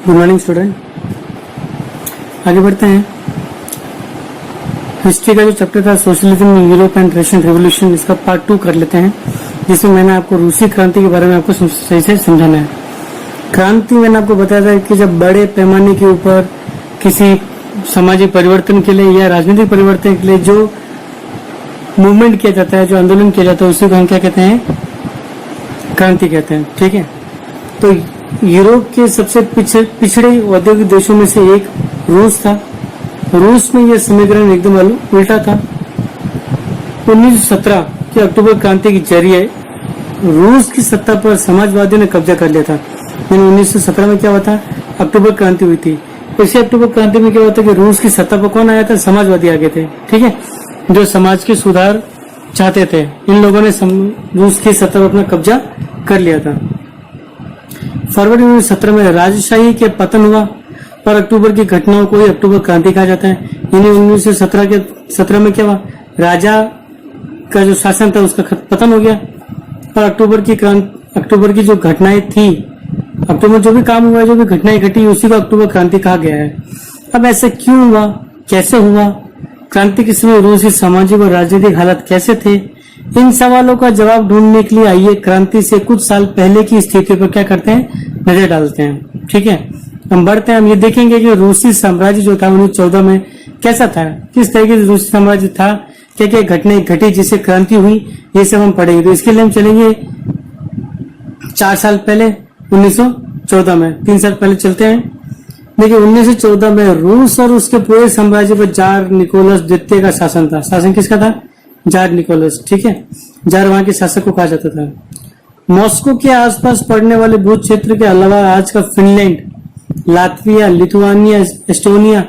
Good morning student. आगे बढ़ते हैं। हिस्ट्री का जो चैप्टर था socialism in Europe and Russian revolution, इसका पार्ट 2 कर लेते हैं, जिसमें मैंने आपको रूसी क्रांति के बारे में आपको सही से समझाना है। क्रांति मैंने आपको बताया था कि जब बड़े पैमाने के ऊपर किसी सामाजिक परिवर्तन के लिए या राजनीतिक परिवर्तन के लिए जो मूवमेंट किया जाता है, जो आंदोलन किया जाता है, उसी को हम क्या कहते हैं? क्रांति कहते हैं। ठीक है। तो यूरोप के सबसे पिछड़े औद्योगिक देशों में से एक रूस था। रूस में यह समीकरण एकदम उल्टा था। 1917 की अक्टूबर क्रांति के जरिए रूस की सत्ता पर समाजवादियों ने कब्जा कर लिया था। 1917 में क्या हुआ था? अक्टूबर क्रांति हुई थी। इसी अक्टूबर क्रांति में क्या हुआ था कि रूस की सत्ता पर कौन आया था? समाजवादी आ गए थे। ठीक है, जो समाज के सुधार चाहते थे। इन लोगों ने रूस की सत्ता पर अपना कब्जा कर लिया था। फरवरी 1917 में राजशाही के पतन हुआ और अक्टूबर की घटनाओं को ही अक्टूबर क्रांति कहा जाता है। यानी 1917 में क्या हुआ? राजा का जो शासन था उसका पतन हो गया और अक्टूबर की जो घटनाएं थी, अक्टूबर जो भी काम हुआ, जो भी घटनाएं घटी, उसी को अक्टूबर क्रांति कहा गया है। अब ऐसा क्यों हुआ? कैसे हुआ? क्रांति के समय रूस की सामाजिक और राजनीतिक हालत कैसे थे? इन सवालों का जवाब ढूंढने के लिए आइए क्रांति से कुछ साल पहले की स्थिति पर क्या करते हैं? नजर डालते हैं। ठीक है, हम बढ़ते हैं। हम ये देखेंगे कि रूसी साम्राज्य जो था 1914 में कैसा था, किस तरीके से रूसी साम्राज्य था, क्या क्या घटनाएं घटी जिससे क्रांति हुई, ये सब हम पढ़ेंगे। तो इसके लिए हम चलेंगे 4 साल पहले 1914 में। 3 साल पहले चलते हैं। देखिए 1914 में रूस और उसके पूरे साम्राज्य पर जार निकोलस द्वितीय का शासन था। शासन किसका था? Tsar Nicholas. ठीक है, जार वहां के शासक को कहा जाता था। मॉस्को के आसपास पड़ने वाले भूत क्षेत्र के अलावा आज का Finland, Latvia, Lithuania, Estonia,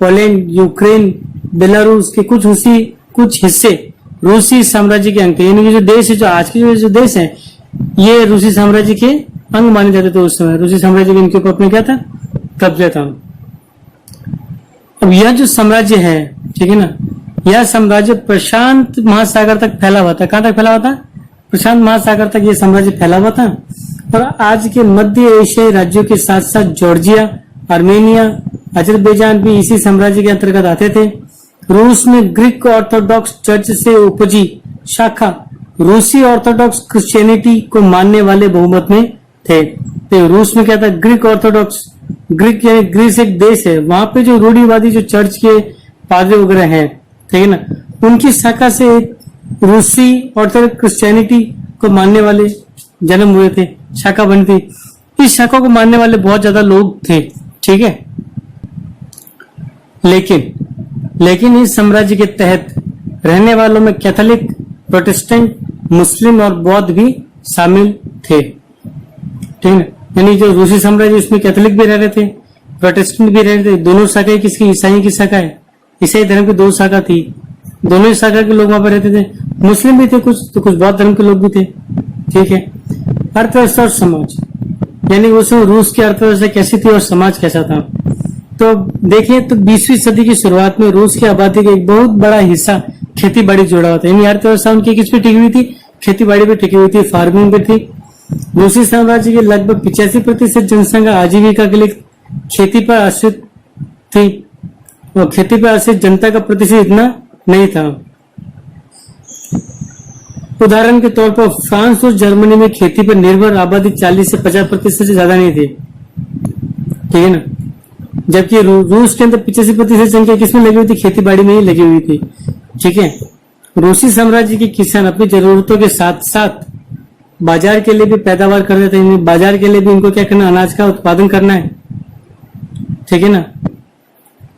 Poland, Ukraine, Belarus के कुछ हिस्से रूसी साम्राज्य के अंग थे। यानी कि जो देश है, जो आज के जो देश है, ये रूसी साम्राज्य के अंग माने जाते थे उस समय। रूसी साम्राज्य के इनके ऊपर अपने क्या था? कब्जा था। अब यह जो साम्राज्य है, ठीक है ना, यह साम्राज्य प्रशांत महासागर तक फैला हुआ था। कहां तक फैला हुआ था? प्रशांत महासागर तक यह साम्राज्य फैला हुआ था। और आज के मध्य एशियाई राज्यों के साथ साथ जॉर्जिया, आर्मेनिया, अजरबैजान भी इसी साम्राज्य के अंतर्गत आते थे। रूस में ग्रीक ऑर्थोडॉक्स चर्च से उपजी शाखा रूसी ऑर्थोडॉक्स क्रिश्चियनिटी को मानने वाले बहुमत में थे। तो रूस में क्या था? ग्रीक ऑर्थोडॉक्स, ग्रीक यानी ग्रीस एक देश है, वहां पे जो रूढ़िवादी जो चर्च के पादरी वगैरह हैं, ठीक है ना, उनकी शाखा से रूसी ऑर्थोडॉक्स क्रिश्चियनिटी को मानने वाले जन्म हुए थे, शाखा बनी थी। इस शाखा को मानने वाले बहुत ज्यादा लोग थे। ठीक है, लेकिन इस साम्राज्य के तहत रहने वालों में कैथोलिक, प्रोटेस्टेंट, मुस्लिम और बौद्ध भी शामिल थे। ठीक है, यानी जो रूसी साम्राज्य उसमें कैथोलिक भी रह रहे थे, प्रोटेस्टेंट भी रह रहे थे। दोनों शाखाएं किसकी? ईसाई की शाखा है। ईसाई धर्म की 2 शाखा थी, दोनों ही शाखा के लोग वहां पर रहते थे। मुस्लिम भी थे कुछ, तो कुछ बौद्ध धर्म के लोग भी थे। ठीक है, अर्थव्यवस्था और समाज, यानी उस रूस की अर्थव्यवस्था कैसी थी और समाज कैसा था। तो देखें तो 20वीं सदी की शुरुआत में रूस की आबादी का एक बहुत बड़ा हिस्सा खेती बाड़ी जुड़ा हुआ था। यानी अर्थव्यवस्था उनकी किस पे टिकी हुई थी? खेती बाड़ी पे टिकी हुई थी, फार्मिंग पे थी। रूसी साम्राज्य की लगभग 85% जनसंख्या आजीविका के लिए खेती पर आश्रित थी और खेती पर आश्रित जनता का प्रतिशत इतना नहीं था। उदाहरण के तौर पर फ्रांस और जर्मनी में खेती पर निर्भर आबादी 40 से 50% से ज्यादा नहीं थी। ठीक है ना, जबकि रूस के अंदर 85% संख्या किसमें लगी हुई थी? खेती बाड़ी में ही लगी हुई थी। ठीक है, रूसी साम्राज्य के किसान अपनी जरूरतों के साथ साथ बाजार के लिए भी पैदावार करते थे। बाजार के लिए भी इनको क्या करना? अनाज का उत्पादन करना है। ठीक है ना,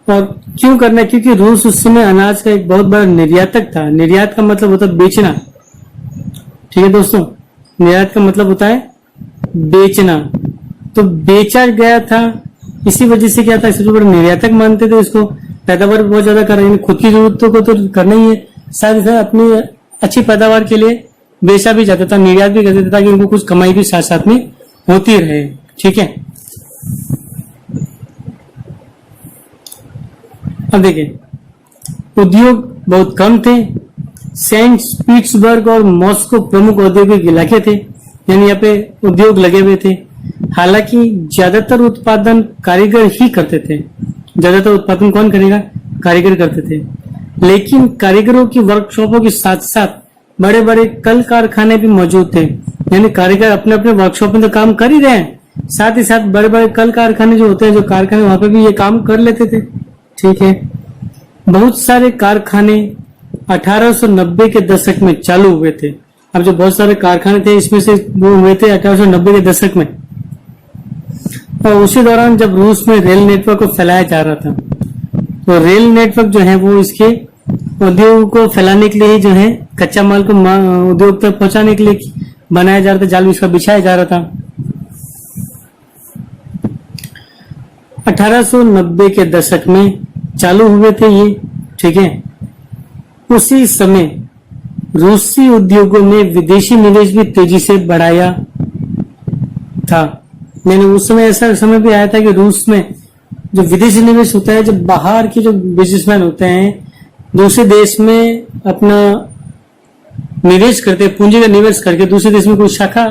और क्यों करना है? क्योंकि रूस उस समय अनाज का एक बहुत बड़ा निर्यातक था। निर्यात का मतलब होता है बेचना। ठीक है दोस्तों, निर्यात का मतलब होता है बेचना। तो बेचा गया था, इसी वजह से क्या था? सबसे बड़ा निर्यातक मानते थे इसको। पैदावार बहुत ज्यादा कर रहे हैं, खुद की जरूरतों को तो करना ही है, साथ ही साथ अपनी अच्छी पैदावार के लिए बेचा भी जाता था, निर्यात भी करते थे, ताकि उनको कुछ कमाई भी साथ साथ में होती रहे। ठीक है, अब देखिए उद्योग बहुत कम थे। सेंट पीटर्सबर्ग और मॉस्को प्रमुख औद्योगिक इलाके थे, यानी यहाँ पे उद्योग लगे हुए थे। हालांकि ज्यादातर उत्पादन कारीगर ही करते थे। ज्यादातर उत्पादन कौन करेगा? कारीगर करते थे। लेकिन कारीगरों की वर्कशॉपों के साथ साथ बड़े बड़े कल कारखाने भी मौजूद थे। यानी कारीगर अपने अपने वर्कशॉप में तो काम कर ही रहे हैं, साथ ही साथ बड़े बड़े कल कारखाने जो होते हैं, जो कारखाने, वहां पे भी ये काम कर लेते थे। ठीक है। बहुत सारे कारखाने 1890 के दशक में चालू हुए थे। अब जो बहुत सारे कारखाने थे, इसमें से वो हुए थे 1890 के दशक में। और उसी दौरान जब रूस में रेल नेटवर्क को फैलाया जा रहा था, तो रेल नेटवर्क जो है वो इसके उद्योग को फैलाने के लिए ही जो है, कच्चा माल को उद्योग तक पहुंचाने के लिए बनाया जा रहा था, जाल इसका बिछाया जा रहा था। 1890 के दशक में चालू हुए थे ये। ठीक है। उसी समय रूसी उद्योगों में विदेशी निवेश भी तेजी से बढ़ाया था। मैंने उस समय ऐसा समय भी आया था कि रूस में जो विदेशी निवेश होता है, जब बाहर के जो बिजनेसमैन होते हैं दूसरे देश में अपना निवेश करते हैं, पूंजी का निवेश करके दूसरे देश में कोई शाखा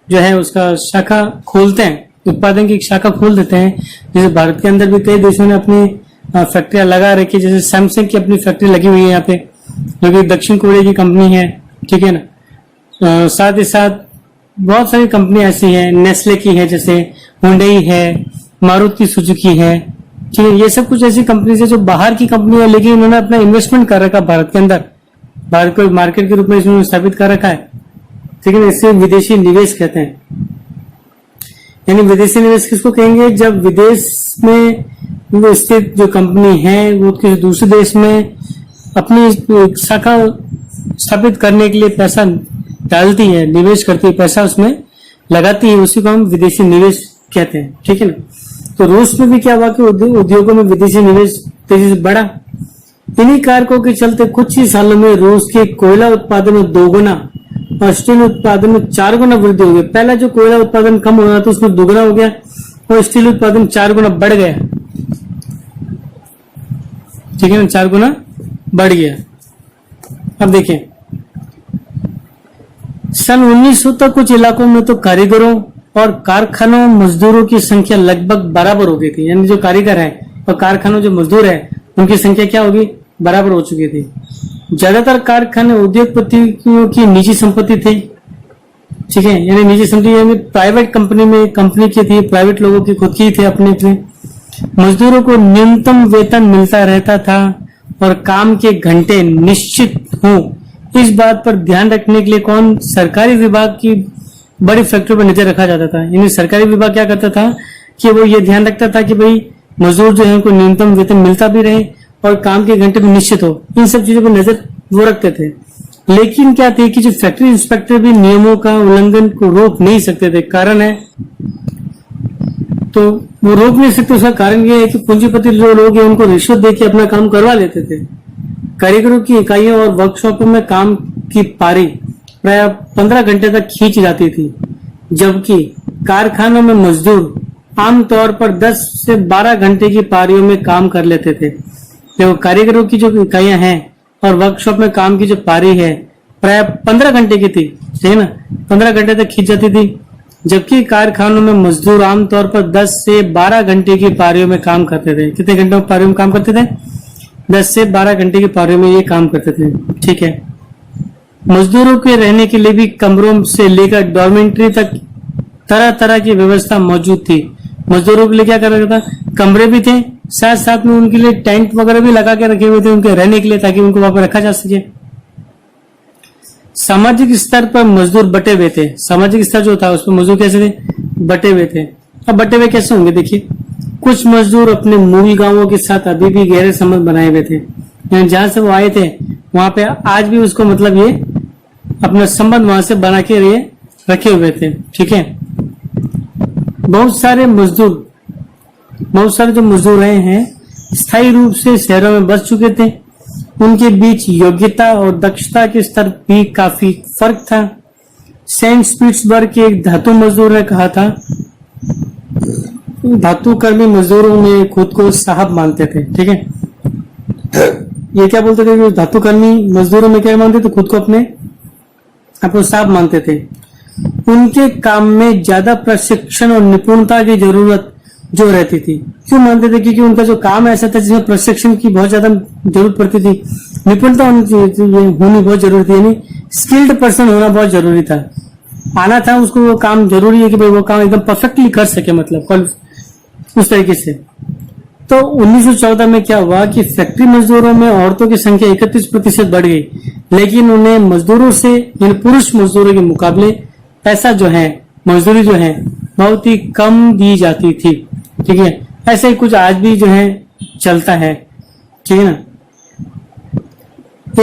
जो है उसका शाखा खोलते हैं, उत्पादन की शाखा खोल देते हैं। जैसे भारत के अंदर भी कई देशों ने अपनी फैक्ट्रियां लगा रखी, जैसे सैमसंग की अपनी फैक्ट्री लगी हुई है यहाँ पे, जो कि दक्षिण कोरिया की कंपनी है। ठीक है ना। साथ ही साथ बहुत सारी कंपनी ऐसी हैं, नेस्ले की है, जैसे हुंडई है, मारुति सुजुकी है। ठीक है। ये सब कुछ ऐसी कंपनी है जो बाहर की कंपनी है, लेकिन उन्होंने अपना इन्वेस्टमेंट कर रखा भारत के अंदर, भारत को मार्केट के रूप में इसमें स्थापित कर रखा है। ठीक है। इसे विदेशी निवेश कहते हैं। यानी विदेशी निवेश किसको कहेंगे? जब विदेश में स्थित जो कंपनी है वो किसी दूसरे देश में अपनी शाखा स्थापित करने के लिए पैसा डालती है, निवेश करती है, पैसा उसमें लगाती है, उसी को हम विदेशी निवेश कहते हैं। ठीक है ना। तो रूस में भी क्या हुआ कि उद्योगों में विदेशी निवेश तेजी से बढ़ा। इन्हीं कारकों के चलते कुछ ही सालों में रूस के कोयला उत्पादन में 2 गुना और स्टील उत्पादन में 4 गुना वृद्धि हो गई। पहला जो कोयला उत्पादन कम हो रहा था उसमें 2 गुना हो गया और स्टील उत्पादन 4 गुना बढ़ गया। ठीक है ना, 4 गुना बढ़ गया। अब देखिए, सन 1900 तक कुछ इलाकों में तो कारीगरों और कारखानों मजदूरों की संख्या लगभग बराबर हो गई थी। यानी जो कारीगर है और कारखानों जो मजदूर है उनकी संख्या क्या होगी? बराबर हो चुकी थी। ज्यादातर कारखाने उद्योगपतियों की निजी संपत्ति थी। ठीक है। यानी निजी संपत्ति यानी प्राइवेट कंपनी की थी, प्राइवेट लोगों की खुद की थे, अपने थे। मजदूरों को न्यूनतम वेतन मिलता रहता था और काम के घंटे निश्चित हो, इस बात पर ध्यान रखने के लिए कौन? सरकारी विभाग की बड़ी फैक्ट्री पर नजर रखा जाता था। यानी सरकारी विभाग क्या करता था कि वो ये ध्यान रखता था कि भाई मजदूर जो है उनको न्यूनतम वेतन मिलता भी रहे और काम के घंटे भी निश्चित हो। इन सब चीजों पर नजर वो रखते थे। लेकिन क्या थी कि जो फैक्ट्री इंस्पेक्टर भी नियमों का उल्लंघन को रोक नहीं सकते थे। कारण है तो वो रोक नहीं सकते, उसका कारण ये है कि पूंजीपति जो लोग हैं उनको रिश्वत देके अपना काम करवा लेते थे। कारीगरों की इकाइयों और वर्कशॉपों में काम की पारी प्राय 15 घंटे तक खींच जाती थी, जबकि कारखानों में मजदूर आमतौर पर 10 से 12 घंटे की पारियों में काम कर लेते थे। देखो, कारीगरों की जो इकाइयां हैं और वर्कशॉप में काम की जो पारी है प्राय 15 घंटे की थी, है ना, 15 घंटे तक खींच जाती थी, जबकि कारखानों में मजदूर आमतौर पर 10 से 12 घंटे की पारियों में काम करते थे। कितने घंटों की पारियों में काम करते थे? 10 से 12 घंटे की पारियों में ये काम करते थे। ठीक है। मजदूरों के रहने के लिए भी कमरों से लेकर डॉर्मेंट्री तक तरह तरह की व्यवस्था मौजूद थी। मजदूरों के लिए क्या कर रखा था? कमरे भी थे, साथ साथ में उनके लिए टेंट वगैरह भी लगा के रखे हुए थे उनके रहने के लिए, ताकि उनको वहां पर रखा जा सके। सामाजिक स्तर पर मजदूर बटे हुए थे। सामाजिक स्तर जो था उस पर मजदूर कैसे थे? बटे हुए थे। अब बटे हुए कैसे होंगे? देखिए, कुछ मजदूर अपने मूल गांवों के साथ अभी भी गहरे संबंध बनाए हुए थे। जहां से वो आए थे वहां पे आज भी उसको मतलब ये अपना संबंध वहां से बना के रखे हुए थे। ठीक है। बहुत सारे जो मजदूर रहे हैं स्थायी रूप से शहरों में बस चुके थे। उनके बीच योग्यता और दक्षता के स्तर भी काफी फर्क था। सेंट पीटर्सबर्ग के एक धातु मजदूर ने कहा था, धातु कर्मी मजदूरों में खुद को साहब मानते थे। ठीक है। ये क्या बोलते थे? धातु कर्मी मजदूरों में क्या मानते थे? खुद को अपने आपको साहब मानते थे। उनके काम में ज्यादा प्रशिक्षण और निपुणता की जरूरत जो रहती थी। क्यों मानते थे? क्योंकि उनका जो काम ऐसा था जिसमें प्रशिक्षण की बहुत ज्यादा जरूरत पड़ती थी, निपुणता होनी बहुत जरूरी थी, यानी स्किल्ड पर्सन होना बहुत जरूरी था। आना था उसको, वो काम जरूरी है कि भाई वो काम एकदम परफेक्टली कर सके, मतलब उस तरीके से। तो 1914 में क्या हुआ कि फैक्ट्री मजदूरों में औरतों की संख्या 31% बढ़ गई, लेकिन उन्हें मजदूरों से, यानी पुरुष मजदूरों के मुकाबले पैसा जो है, मजदूरी जो है, बहुत ही कम दी जाती थी। ठीक है, ऐसे ही कुछ आज भी जो है चलता है। ठीक है ना।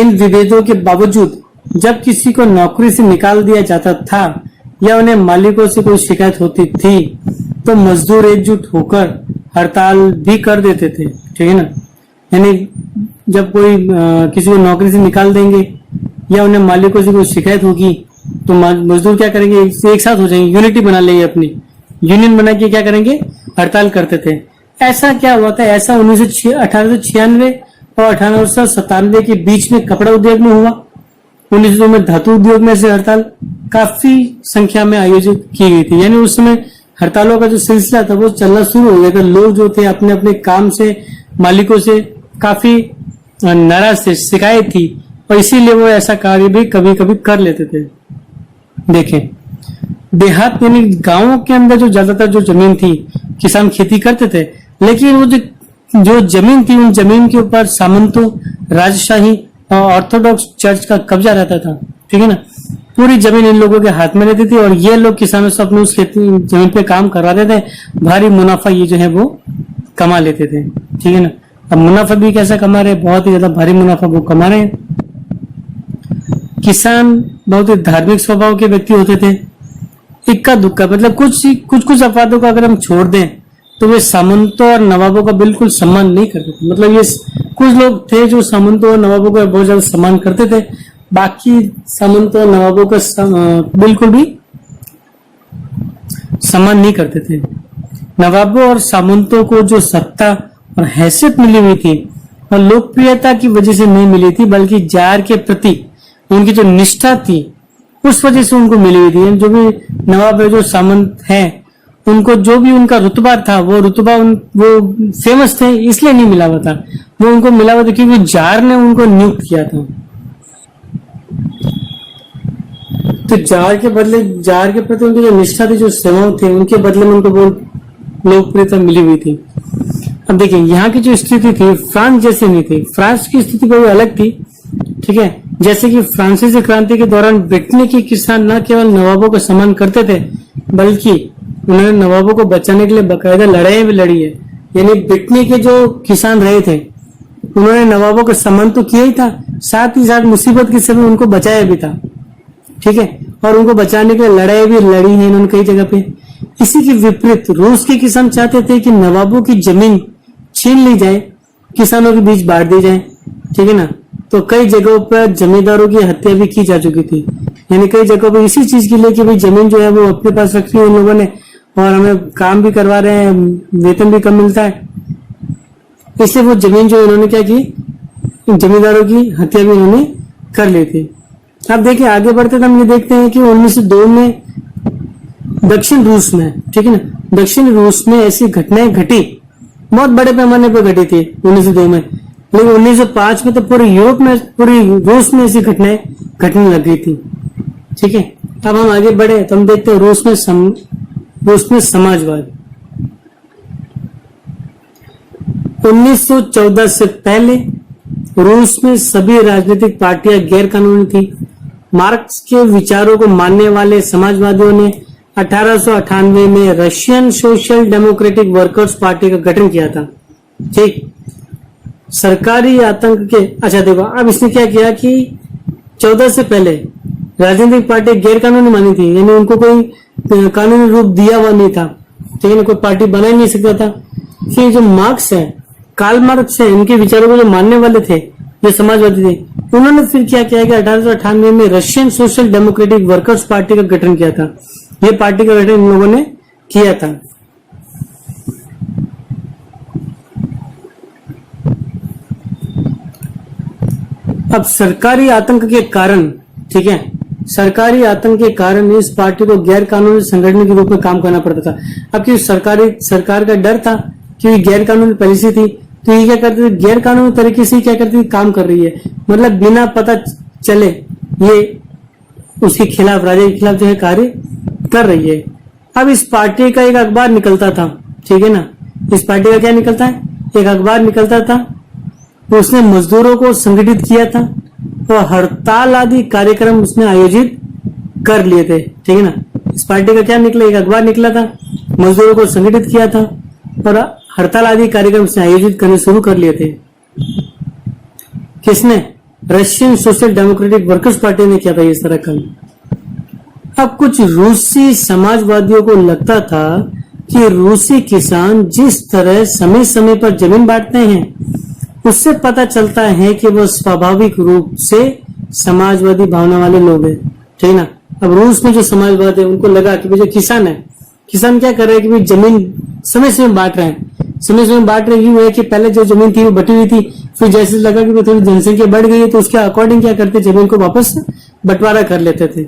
इन विभेदों के बावजूद जब किसी को नौकरी से निकाल दिया जाता था या उन्हें मालिकों से कोई शिकायत होती थी तो मजदूर एकजुट होकर हड़ताल भी कर देते थे। ठीक है ना। यानी जब कोई किसी को नौकरी से निकाल देंगे या उन्हें मालिकों से कोई शिकायत होगी तो मजदूर क्या करेंगे, एक साथ हो जाएंगे, यूनिटी बना लेंगे, अपनी यूनियन बना के क्या करेंगे, हड़ताल करते थे। ऐसा क्या हुआ था, ऐसा 1896 और 1897 के बीच में कपड़ा उद्योग में हुआ। 1902 में धातु उद्योग में से हड़ताल काफी संख्या में आयोजित की गई थी। यानी उस समय हड़तालों का जो सिलसिला था वो चलना शुरू हो गया था। लोग जो थे अपने अपने काम से, मालिकों से काफी नाराज थे, शिकायत थी, और इसीलिए वो ऐसा कार्य भी कभी कभी कर लेते थे। देखें, देहात यानी गांवों के अंदर जो ज्यादातर जो जमीन थी, किसान खेती करते थे, लेकिन वो जो जमीन थी, उन जमीन के ऊपर सामंतों, राजशाही और ऑर्थोडॉक्स चर्च का कब्जा रहता था। ठीक है ना। पूरी जमीन इन लोगों के हाथ में रहती थी और ये लोग किसानों से अपने उस खेती जमीन पे काम करवाते थे। भारी मुनाफा ये जो है वो कमा लेते थे। ठीक है ना। अब मुनाफा भी कैसा कमा रहे, बहुत ही ज्यादा भारी मुनाफा वो कमा रहे हैं। किसान बहुत ही धार्मिक स्वभाव के व्यक्ति होते थे। इक्का दुक्का, मतलब कुछ अपवादों को अगर हम छोड़ दें तो वे सामंतों और नवाबों का बिल्कुल सम्मान नहीं करते थे। मतलब ये कुछ लोग थे जो सामंतों और नवाबों का बहुत ज्यादा सम्मान करते थे, बाकी सामंतों और नवाबों का बिल्कुल भी सम्मान नहीं करते थे। नवाबों और सामंतों को जो सत्ता और हैसियत मिली हुई थी और लोकप्रियता की वजह से नहीं मिली थी, बल्कि जार के प्रति उनकी जो निष्ठा थी उस वजह से उनको मिली हुई थी। जो भी नवाब है, जो सामंत है, उनको जो भी उनका रुतबा था, वो रुतबा वो फेमस थे इसलिए नहीं मिला हुआ था, वो उनको मिला हुआ था क्योंकि जार ने उनको नियुक्त किया था। तो जार के प्रति उनकी जो निष्ठा थी, जो सेवाओं थे, उनके बदले में उनको बहुत लोकप्रियता मिली हुई थी। अब देखिए, यहाँ की जो स्थिति थी फ्रांस जैसी नहीं थी। फ्रांस की स्थिति बहुत अलग थी। ठीक है। जैसे कि फ्रांसीसी क्रांति के दौरान ब्रिटेन के किसान न केवल नवाबों का सम्मान करते थे, बल्कि उन्होंने नवाबों को बचाने के लिए बकायदा लड़ाई भी लड़ी है। यानी ब्रिटेन के जो किसान रहे थे उन्होंने नवाबों का सम्मान तो किया ही था, साथ ही साथ मुसीबत के समय उनको बचाया भी था। ठीक है। और उनको बचाने के लिए लड़ाई भी लड़ी है इन्होंने कई जगह पे। इसी के विपरीत रूस के किसान चाहते थे कि नवाबों की जमीन छीन ली जाए, किसानों के बीच बांट दी जाए। ठीक है ना। तो कई जगहों पर जमींदारों की हत्या भी की जा चुकी थी। यानी कई जगहों पर इसी चीज के लिए कि भाई जमीन जो है वो अपने पास रखी है उन लोगों ने और हमें काम भी करवा रहे हैं, वेतन भी कम मिलता है, इसलिए वो जमीन जो इन्होंने क्या की, जमींदारों की हत्या भी इन्होंने कर ली थी। अब देखिए, आगे बढ़ते तो हम ये देखते हैं कि 1902 में दक्षिण रूस में, ठीक है ना, दक्षिण रूस में ऐसी घटनाएं घटी, बहुत बड़े पैमाने पर घटी थी 1902 में। लेकिन 1905 में तो पूरे यूरोप में, पूरी रूस में ऐसी घटनाएं घटने लग गई थी। ठीक है। अब हम आगे बढ़े तो हम देखते हैं रूस में समाजवाद। 1914 से पहले रूस में सभी राजनीतिक पार्टियां गैर कानूनी थी। मार्क्स के विचारों को मानने वाले समाजवादियों ने 1898 में Russian social democratic workers party का गठन किया था। ठीक। सरकारी आतंक के, अच्छा देखो, अब इसने क्या किया कि 14 से पहले राजनीतिक पार्टी गैर कानूनी मानी थी, यानी उनको कोई कानूनी रूप दिया हुआ नहीं था। ठीक है ना, कोई पार्टी बना ही नहीं सकता था। फिर जो मार्क्स है, कार्ल मार्क्स है, इनके विचारों को जो मानने वाले थे, जो समाजवादी थे, उन्होंने फिर क्या किया कि 1898 में Russian social democratic workers party का गठन किया था। ये पार्टी का गठन इन लोगों ने किया था। अब सरकारी आतंक के कारण, ठीक है, सरकारी आतंक के कारण इस पार्टी को गैर कानूनी संगठन के रूप में काम करना पड़ता था। अब कि सरकार का डर था कि गैर कानूनी पॉलिसी थी, तो ये क्या करते थे, गैर कानूनी तरीके से क्या करती थी, काम कर रही है, मतलब बिना पता चले ये उसके खिलाफ, राजा के खिलाफ जो है कार्य कर रही है। अब इस पार्टी का एक अखबार निकलता था, ठीक है ना, इस पार्टी का क्या निकलता है, एक अखबार निकलता था, उसने मजदूरों को संगठित किया था और हड़ताल आदि कार्यक्रम उसने आयोजित कर लिए थे, ठीक है ना। इस पार्टी का क्या निकला, एक अखबार निकला था, मजदूरों को संगठित किया था और हड़ताल आदि कार्यक्रम उसने आयोजित करने शुरू कर लिए थे। किसने, Russian social democratic workers party ने किया था इस तरह का। अब कुछ रूसी समाजवादियों को लगता था कि रूसी किसान जिस तरह समय समय पर जमीन बांटते हैं उससे पता चलता है कि वह स्वाभाविक रूप से समाजवादी भावना वाले लोग हैं, ठीक ना। अब रूस में जो समाजवाद है उनको लगा कि जो किसान है, किसान क्या कर रहे हैं कि भाई जमीन समय समय बांट रहे हैं, समय समय बांट रहे यूं है कि पहले जो जमीन थी वो बटी हुई थी, फिर जैसे लगा कि थोड़ी जनसंख्या बढ़ गई है तो उसके अकॉर्डिंग क्या करते, जमीन को वापस बंटवारा कर लेते थे।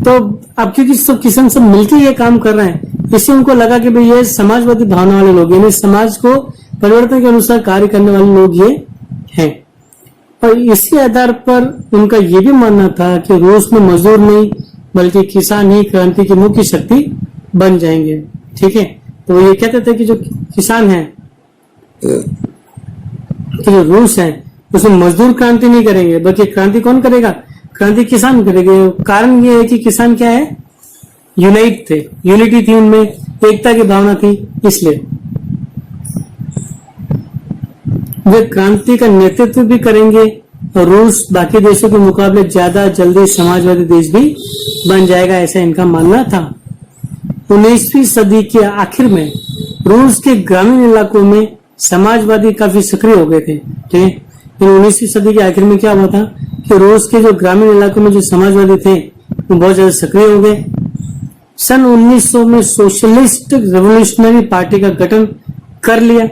तो अब क्योंकि सब किसान सब मिलकर ये काम कर रहे हैं, इससे उनको लगा कि भाई ये समाजवादी भावना वाले लोग, यानी समाज को परिवर्तन के अनुसार कार्य करने वाले लोग ये हैं। और इसी आधार पर उनका ये भी मानना था कि रूस में मजदूर नहीं बल्कि किसान ही क्रांति की मुख्य शक्ति बन जाएंगे, ठीक है। तो ये कहते थे कि जो किसान है, कि जो रूस है उसमें मजदूर क्रांति नहीं करेंगे बल्कि क्रांति कौन करेगा, क्रांति किसान करेंगे। कारण ये है कि किसान क्या है, यूनाइट थे, यूनिटी थी उनमें, एकता की भावना थी, इसलिए वे क्रांति का नेतृत्व भी करेंगे और रूस बाकी देशों के मुकाबले ज्यादा जल्दी समाजवादी देश भी बन जाएगा, ऐसा इनका मानना था। 19वीं सदी के आखिर में रूस के ग्रामीण इलाकों में समाजवादी काफी सक्रिय हो गए थे, ठीक है। 19वीं सदी के आखिर में क्या हुआ था कि रूस के जो ग्रामीण इलाकों में जो समाजवादी थे वो बहुत ज्यादा सक्रिय हो गए। सन 1900 में सोशलिस्ट रेवोल्यूशनरी पार्टी का गठन कर लिया।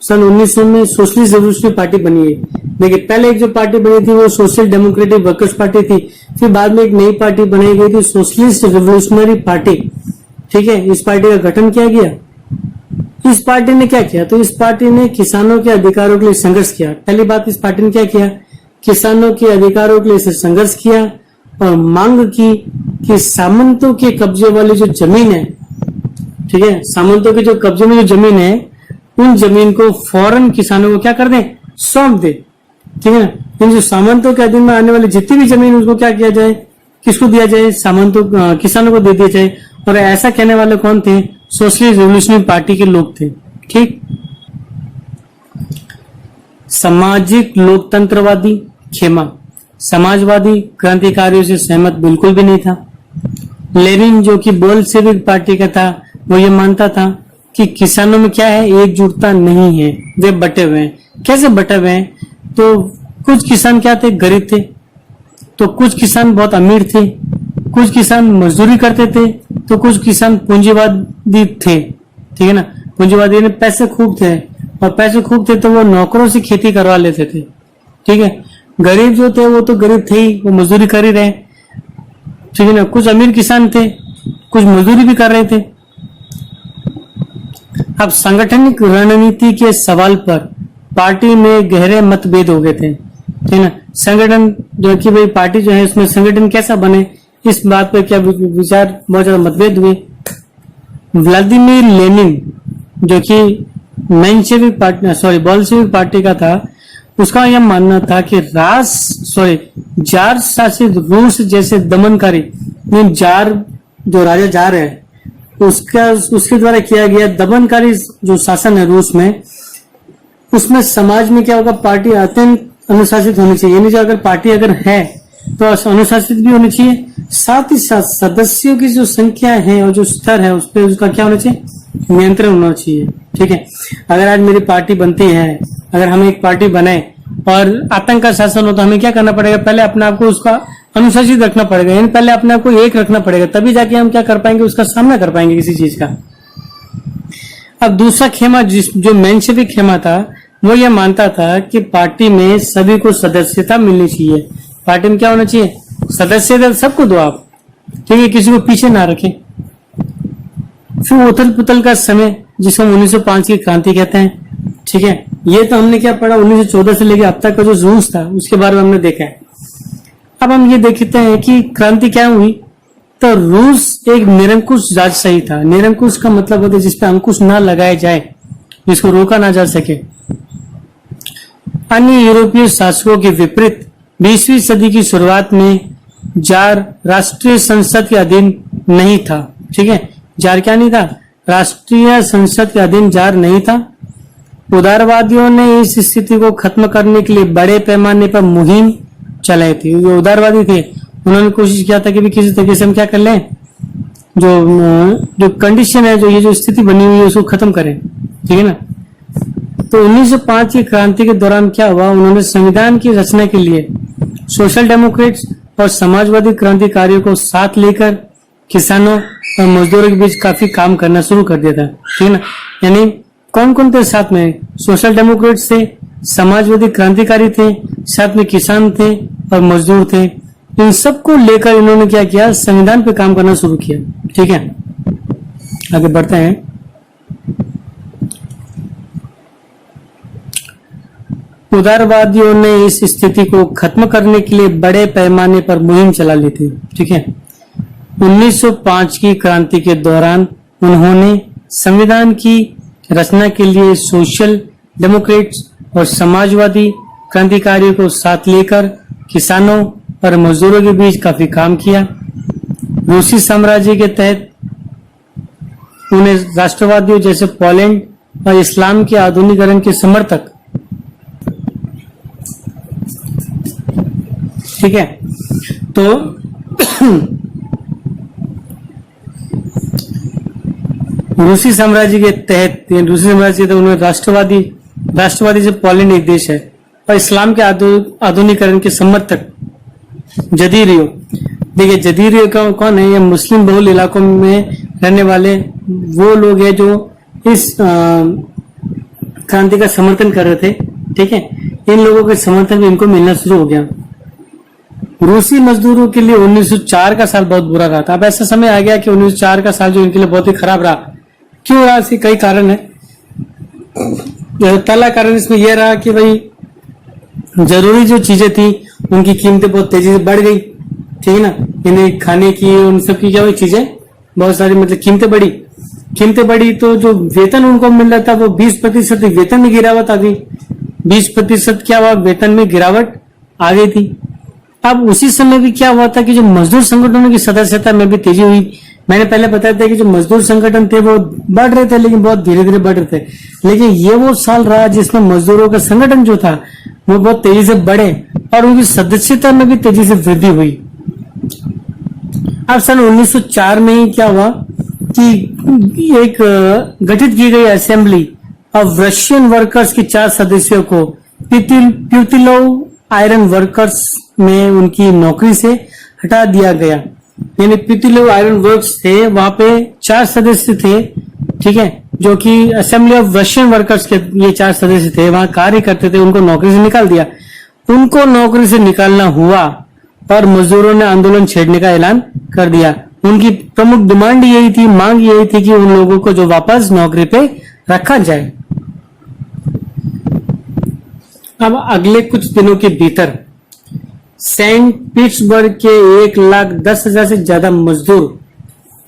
सन 1900 में सोशलिस्ट रेवोल्यूशनरी पार्टी बनी है। देखिए पहले एक जो पार्टी बनी थी वो सोशल डेमोक्रेटिक वर्कर्स पार्टी थी, फिर बाद में एक नई पार्टी बनाई गई थी सोशलिस्ट रेवोल्यूशनरी पार्टी, ठीक है। इस पार्टी का गठन किया गया। इस पार्टी ने क्या किया, तो इस पार्टी ने किसानों के अधिकारों के लिए संघर्ष किया। पहली बात, इस पार्टी ने क्या किया, किसानों के अधिकारों के लिए संघर्ष किया और मांग की कि सामंतों के कब्जे वाली जो जमीन है, ठीक है, सामंतों के जो कब्जे में जो जमीन है उन जमीन को फौरन किसानों को क्या कर दें, सौंप दे, ठीक है ना। इन जो सामंतों के अधीन में आने वाली जितनी भी जमीन उसको क्या किया जाए, किसको दिया जाए, सामंतों किसानों को दे दिया जाए। और ऐसा कहने वाले कौन थे, सोशलिस्ट रेवोल्यूशनरी पार्टी के लोग थे, ठीक। सामाजिक लोकतंत्रवादी खेमा समाजवादी क्रांतिकारियों से सहमत बिल्कुल भी नहीं था। लेनिन जो कि बोल्शेविक पार्टी का था वो ये मानता था कि किसानों में क्या है, एकजुटता नहीं है, वे बटे हुए हैं। कैसे बटे हुए हैं, तो कुछ किसान क्या थे, गरीब थे, तो कुछ किसान बहुत अमीर थे, कुछ किसान मजदूरी करते थे, तो कुछ किसान पूंजीवादी थे, ठीक है ना। पूंजीवादी ने पैसे खूब थे और पैसे खूब थे तो वो नौकरों से खेती करवा लेते थे, ठीक है। गरीब जो थे वो तो गरीब थे ही, वो मजदूरी कर ही रहे, ठीक है ना। कुछ अमीर किसान थे, कुछ मजदूरी भी कर रहे थे। अब सांगठनिक रणनीति के सवाल पर पार्टी में गहरे मतभेद हो गए थे, ठीक है ना। संगठन जो कि भाई पार्टी जो है उसमें संगठन कैसा बने, इस बात पर क्या विचार बहुत ज्यादा मतभेद हुए। व्लादिमीर लेनिन जो कि मेंशेविक पार्टी बोल्शेविक पार्टी का था, उसका यह मानना था कि जार शासित रूस जैसे दमनकारी, जार जो राजा जार है उसके द्वारा किया गया दमनकारी जो शासन है रूस में, उसमें समाज में क्या होगा, पार्टी अत्यंत अनुशासित होनी चाहिए। यानी जो अगर पार्टी अगर है तो अनुशासित भी होनी चाहिए, साथ ही साथ सदस्यों की जो संख्या है और जो स्तर है उस पर उसका क्या होना चाहिए, नियंत्रण होना चाहिए, ठीक है। अगर आज मेरी पार्टी बनती है, अगर हम एक पार्टी बने और आतंक का शासन हो तो हमें क्या करना पड़ेगा, पहले अपने आप को उसका अनुशासित रखना पड़ेगा, यानी पहले अपने आप को एक रखना पड़ेगा, तभी जाके हम क्या कर पाएंगे, उसका सामना कर पाएंगे किसी चीज का। अब दूसरा खेमा जो मेंशेविक खेमा था वो ये मानता था कि पार्टी में सभी को सदस्यता मिलनी चाहिए। पार्टी में क्या होना चाहिए, सदस्यता सबको दो आप, ठीक है, किसी को पीछे ना रखें। फिर उथल पुथल का समय जिसको 1905 की क्रांति कहते हैं, ठीक है। ये तो हमने क्या पढ़ा 1914 से लेकर अब तक का जो रूस था उसके बारे में हमने देखा है। अब हम ये देखते हैं कि क्रांति क्या हुई। तो रूस एक निरंकुश राजशाही था। निरंकुश का मतलब होता है जिसपे अंकुश ना लगाया जाए, जिसको रोका ना जा सके। अन्य यूरोपीय शासकों के विपरीत 20वीं सदी की शुरुआत में जार राष्ट्रीय संसद के अधीन नहीं था, ठीक है। जार क्या नहीं था? राष्ट्रीय संसद के अधीन जार नहीं था। उदारवादियों ने इस स्थिति को खत्म करने के लिए बड़े पैमाने पर मुहिम चलाई थी। जो उदारवादी थे उन्होंने कोशिश किया था कि भी किसी तरीके से हम क्या कर लें, जो कंडीशन है, जो ये जो स्थिति बनी हुई है उसको खत्म करें, ठीक है ना। तो 1905 की क्रांति के दौरान क्या हुआ, उन्होंने संविधान की रचना के लिए सोशल डेमोक्रेट्स और समाजवादी क्रांतिकारियों को साथ लेकर किसानों और मजदूरों के बीच काफी काम करना शुरू कर दिया था, ठीक है ना। यानी कौन कौन थे साथ में? सोशल डेमोक्रेट्स थे, समाजवादी क्रांतिकारी थे, साथ में किसान थे और मजदूर थे। इन सबको लेकर इन्होंने क्या किया, संविधान पे काम करना शुरू किया, ठीक है। आगे बढ़ते हैं। उदारवादियों ने इस स्थिति को खत्म करने के लिए बड़े पैमाने पर मुहिम चला ली थी, ठीक है। 1905 की क्रांति के दौरान उन्होंने संविधान की रचना के लिए सोशल डेमोक्रेट्स और समाजवादी क्रांतिकारियों को साथ लेकर किसानों और मजदूरों के बीच काफी काम किया। रूसी साम्राज्य के तहत उन्हें राष्ट्रवादियों जैसे पोलैंड और इस्लाम के आधुनिकीकरण के समर्थक, ठीक है। तो रूसी साम्राज्य के तहत उन्होंने राष्ट्रवादी से पोलैंड एक देश है और इस्लाम के आधुनिकीकरण के समर्थक जदीरियो। देखिए जदीरियो कौन है? ये मुस्लिम बहुल इलाकों में रहने वाले वो लोग हैं जो इस क्रांति का समर्थन कर रहे थे, ठीक है। इन लोगों के समर्थन भी इनको मिलना शुरू हो गया। रूसी मजदूरों के लिए 1904 का साल बहुत बुरा रहा था। अब ऐसा समय आ गया कि 1904 का साल जो इनके लिए बहुत ही खराब रहा। क्यों रहा? इसके कई कारण है। पहला कारण इसमें यह रहा कि भाई जरूरी जो चीजें थी उनकी कीमतें बहुत तेजी से बढ़ गई, ठीक है ना। यानी खाने की उन सब की क्या हुई, चीजें बहुत सारी मतलब कीमतें बढ़ी तो जो वेतन उनको मिल रहा था वो 20% वेतन में गिरावट आ गई। 20% क्या हुआ, वेतन में गिरावट आ गई थी। अब उसी समय भी क्या हुआ था कि जो मजदूर संगठनों की सदस्यता में भी तेजी हुई। मैंने पहले बताया था कि जो मजदूर संगठन थे वो बढ़ रहे थे लेकिन बहुत धीरे धीरे बढ़ रहे थे। लेकिन ये वो साल रहा जिसमें मजदूरों का संगठन जो था वो बहुत तेजी से बढ़े और उनकी सदस्यता में भी तेजी से वृद्धि हुई। अब सन 1904 में ही क्या हुआ कि एक गठित की गई असेंबली ऑफ रशियन वर्कर्स के 4 सदस्यों को प्यूतिलोव आयरन वर्कर्स में उनकी नौकरी से हटा दिया गया। यानी प्यूतिलोव आयरन वर्क्स थे, वहां पे 4 सदस्य थे, ठीक है, जो कि असेंबली ऑफ रशियन वर्कर्स के ये 4 सदस्य थे, वहां कार्य करते थे, उनको नौकरी से निकाल दिया। उनको नौकरी से निकालना हुआ और मजदूरों ने आंदोलन छेड़ने का ऐलान कर दिया। उनकी प्रमुख डिमांड यही थी, मांग यही थी कि उन लोगों को जो वापस नौकरी पे रखा जाए। अब अगले कुछ दिनों के भीतर सेंट पीटर्सबर्ग के 1,10,000 से ज्यादा मजदूर,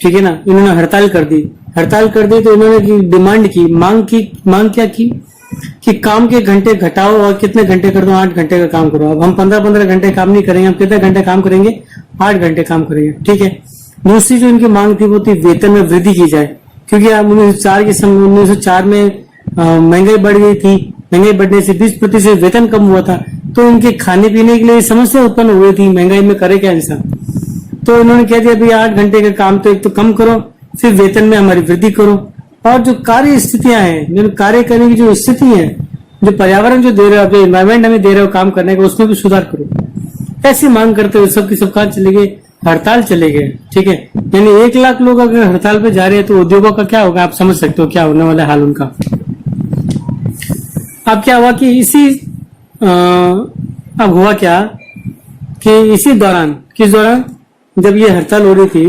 ठीक है ना, इन्होंने हड़ताल कर दी तो इन्होंने डिमांड की, मांग क्या की कि काम के घंटे घटाओ और कितने घंटे कर दो, 8 घंटे का काम करो। अब हम 15-15 घंटे काम नहीं करेंगे, हम कितने घंटे काम करेंगे, 8 घंटे काम करेंगे, ठीक है। दूसरी जो इनकी मांग थी वो थी वेतन में वृद्धि की जाए, क्योंकि अब 1904 में महंगाई बढ़ गई थी। महंगाई बढ़ने से 20% वेतन कम हुआ था, तो इनके खाने पीने के लिए समस्या उत्पन्न हुई थी। महंगाई में करे क्या इंसान? तो इन्होंने कह दिया भाई 8 घंटे का काम तो एक तो कम करो, फिर वेतन में हमारी वृद्धि करो, और जो कार्य स्थितियां हैं, जो कार्य करने की जो स्थिति है, जो पर्यावरण जो दे रहे हो, एनवायरमेंट हमें दे रहे हो काम करने का, उसमें भी सुधार करो। ऐसी मांग करते हुए सबकी सब कहां चले गए, हड़ताल चले गए, ठीक है। यानी 1 लाख लोग अगर हड़ताल पे जा रहे हैं तो उद्योगों का क्या होगा, आप समझ सकते हो क्या होने वाला हाल उनका। अब क्या हुआ कि इसी दौरान किस दौरान, जब ये हड़ताल हो रही थी,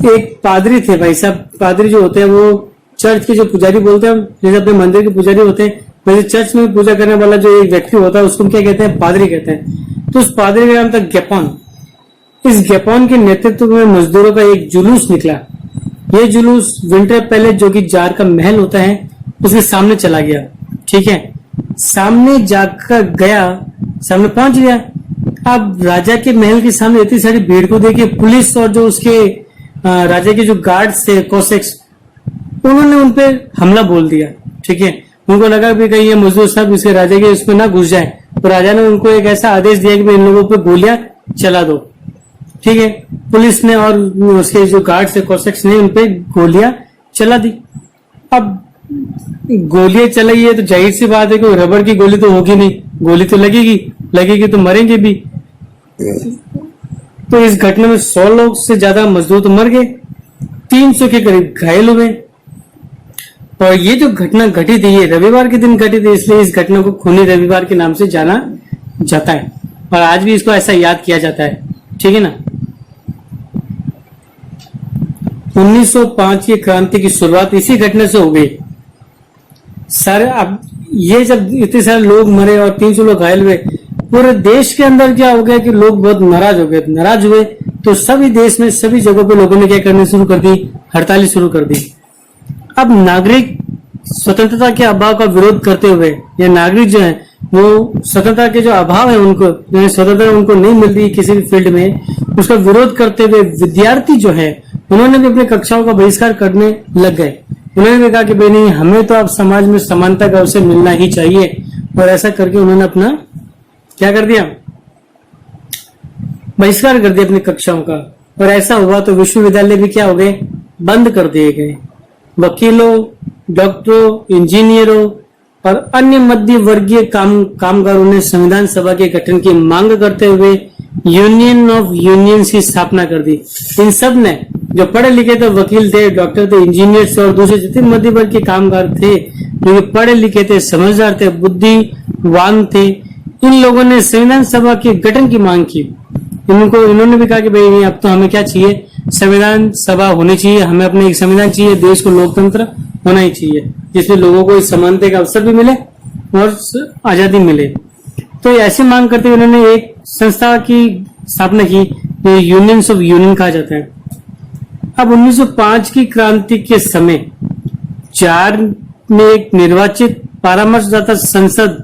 एक पादरी थे भाई साहब। पादरी जो होते हैं वो चर्च के जो पुजारी बोलते हैं, जैसे अपने मंदिर के पुजारी होते हैं, वैसे चर्च में पूजा करने वाला जो एक व्यक्ति होता है उसको क्या कहते हैं, पादरी कहते हैं। तो उस पादरी का नाम था गैपोन। इस गैपोन के नेतृत्व में मजदूरों का एक जुलूस निकला। ये जुलूस विंटर पैलेस जो कि जार का महल होता है उसके सामने चला गया। ठीक है, सामने जाकर गया, सामने पहुंच गया। अब राजा के महल के सामने इतनी सारी भीड़ को देखे पुलिस और जो उसके राजा के जो गार्ड्स थे कोसेक्स, उन्होंने उनपे हमला बोल दिया। ठीक है, उनको लगा भी कहीं ये मजदूर साहब इसके राजा के उसमें ना घुस जाए, तो राजा ने उनको एक ऐसा आदेश दिया कि इन लोगों पे गोलियां चला दो। ठीक है, पुलिस ने और उसके जो गार्ड्स थे कोसेक्स ने उनपे गोलियां चला दी। अब गोलियां चलाई है तो जाहिर सी बात है कि रबड़ की गोली तो होगी नहीं, गोली तो लगेगी तो मरेंगे भी। तो इस घटना में 100 लोग से ज्यादा मजदूर तो मर गए, 300 के करीब घायल हुए। और ये जो घटना घटी थी ये रविवार के दिन घटी थी, इसलिए इस घटना को खूनी रविवार के नाम से जाना जाता है और आज भी इसको ऐसा याद किया जाता है। ठीक है ना। 1905 की क्रांति की शुरुआत इसी घटना से हो गई। सर अब ये जब इतने सारे लोग मरे और 300 लोग घायल हुए, पूरे देश के अंदर क्या हो गया कि लोग बहुत नाराज हुए। तो सभी देश में सभी जगहों पे लोगों ने क्या करनी शुरू कर दी, हड़तालें शुरू कर दी। अब नागरिक स्वतंत्रता के अभाव का विरोध करते हुए, ये नागरिक जो है वो स्वतंत्रता के जो अभाव है उनको, स्वतंत्रता उनको नहीं मिल रही किसी भी फील्ड में, उसका विरोध करते हुए विद्यार्थी जो है उन्होंने भी अपने कक्षाओं का बहिष्कार करने लग गए। उन्होंने भी कहा कि भाई नहीं, हमें तो अब समाज में समानता का अवसर मिलना ही चाहिए। और ऐसा करके उन्होंने अपना क्या कर दिया, बहिष्कार कर दिया अपनी कक्षाओं का। और ऐसा हुआ तो विश्वविद्यालय भी क्या हो गए, बंद कर दिए गए। वकीलों, डॉक्टरों, इंजीनियरों और अन्य मध्य वर्गीय कामगारों ने संविधान सभा के गठन की मांग करते हुए यूनियन ऑफ यूनियंस की स्थापना कर दी। इन सब ने, जो पढ़े लिखे थे, वकील थे, डॉक्टर थे, इंजीनियर थे और दूसरे जितने मध्य वर्ग के कामगार थे जो पढ़े लिखे थे, समझदार थे, बुद्धिवान थे, इन लोगों ने संविधान सभा के गठन की मांग की। इन्होंने भी कहा कि भाई नहीं, अब तो हमें क्या चाहिए, संविधान सभा होनी चाहिए, हमें अपने एक संविधान चाहिए, देश को लोकतंत्र होना ही चाहिए जिसमें लोगों को इस समानता का अवसर भी मिले और आजादी मिले। तो ऐसी मांग करते हुए उन्होंने एक संस्था की स्थापना की जो यूनियंस ऑफ यूनियन कहा जाता है। अब 1905 की क्रांति के समय जार में एक निर्वाचित परामर्शदाता संसद,